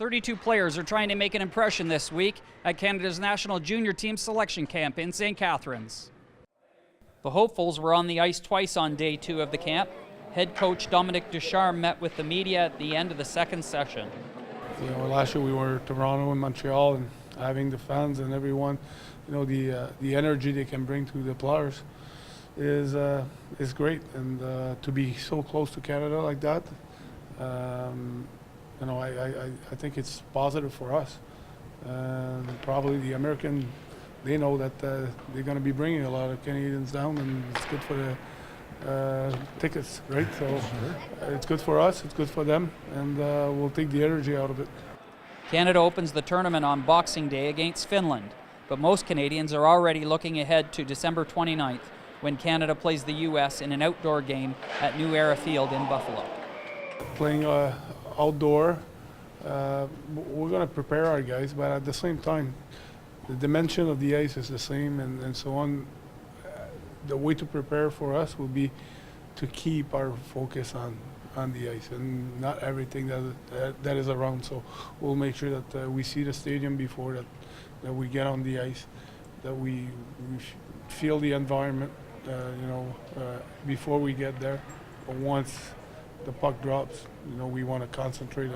32 players are trying to make an impression this week at Canada's National Junior Team Selection Camp in St. Catharines. The hopefuls were on the ice twice on day 2 of the camp. Head coach Dominic Ducharme met with the media at the end of the second session. Last year we were Toronto and Montreal, and having the fans and everyone, the energy they can bring to the players is great, and to be so close to Canada like that, I think it's positive for us. Probably the American, they know that they're going to be bringing a lot of Canadians down, and it's good for the tickets, right? So it's good for us, it's good for them, and we'll take the energy out of it. Canada opens the tournament on Boxing Day against Finland, but most Canadians are already looking ahead to December 29th when Canada plays the U.S. in an outdoor game at New Era Field in Buffalo. Playing outdoor, we're going to prepare our guys, but at the same time, the dimension of the ice is the same, and so on. The way to prepare for us will be to keep our focus on the ice and not everything that is around. So we'll make sure that we see the stadium before that we get on the ice, that we feel the environment, before we get there. But once the puck drops, we want to concentrate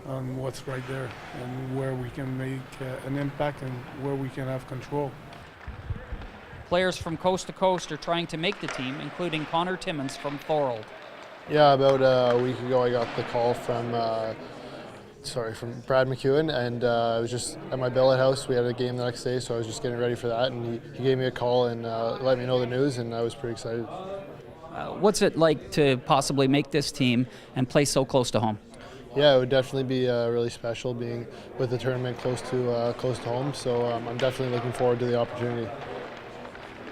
on what's right there and where we can make an impact and where we can have control. Players from coast to coast are trying to make the team, including Connor Timmins from Thorold. Yeah, about a week ago I got the call from Brad McEwen, and I was just at my billet house. We had a game the next day, so I was just getting ready for that, and he gave me a call and let me know the news, and I was pretty excited. What's it like to possibly make this team and play so close to home? Yeah, it would definitely be really special being with the tournament close to home, so I'm definitely looking forward to the opportunity.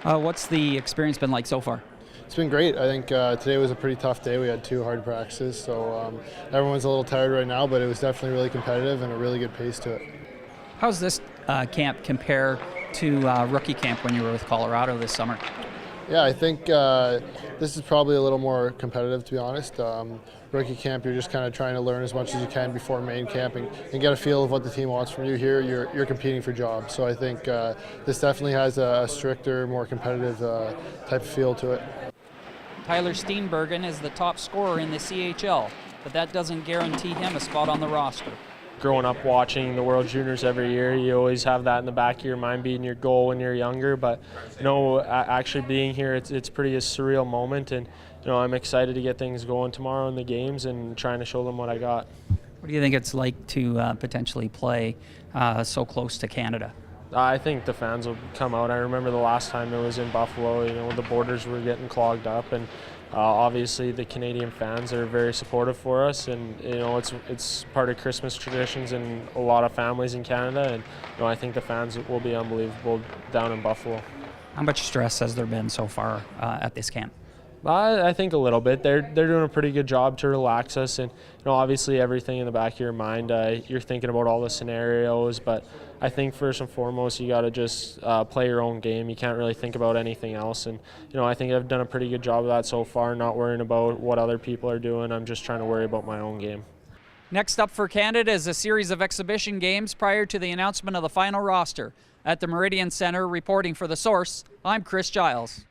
What's the experience been like so far? It's been great. I think today was a pretty tough day. We had 2 hard practices, so everyone's a little tired right now, but it was definitely really competitive and a really good pace to it. How's this camp compare to rookie camp when you were with Colorado this summer? Yeah, I think this is probably a little more competitive, to be honest. Rookie camp, you're just kind of trying to learn as much as you can before main camp and get a feel of what the team wants from you. Here, you're competing for jobs. So I think this definitely has a stricter, more competitive type of feel to it. Tyler Steenbergen is the top scorer in the CHL, but that doesn't guarantee him a spot on the roster. Growing up watching the World Juniors every year, you always have that in the back of your mind being your goal when you're younger, but actually being here, it's pretty a surreal moment, and I'm excited to get things going tomorrow in the games and trying to show them what I got. What do you think it's like to potentially play so close to Canada? I think the fans will come out. I remember the last time it was in Buffalo, the borders were getting clogged up, and obviously the Canadian fans are very supportive for us, and it's part of Christmas traditions in a lot of families in Canada, and I think the fans will be unbelievable down in Buffalo. How much stress has there been so far at this camp? I think a little bit. They're doing a pretty good job to relax us, and obviously everything in the back of your mind, you're thinking about all the scenarios, but I think first and foremost you got to just play your own game. You can't really think about anything else, and I think I've done a pretty good job of that so far, not worrying about what other people are doing. I'm just trying to worry about my own game. Next up for Canada is a series of exhibition games prior to the announcement of the final roster. At the Meridian Centre, reporting for The Source, I'm Chris Giles.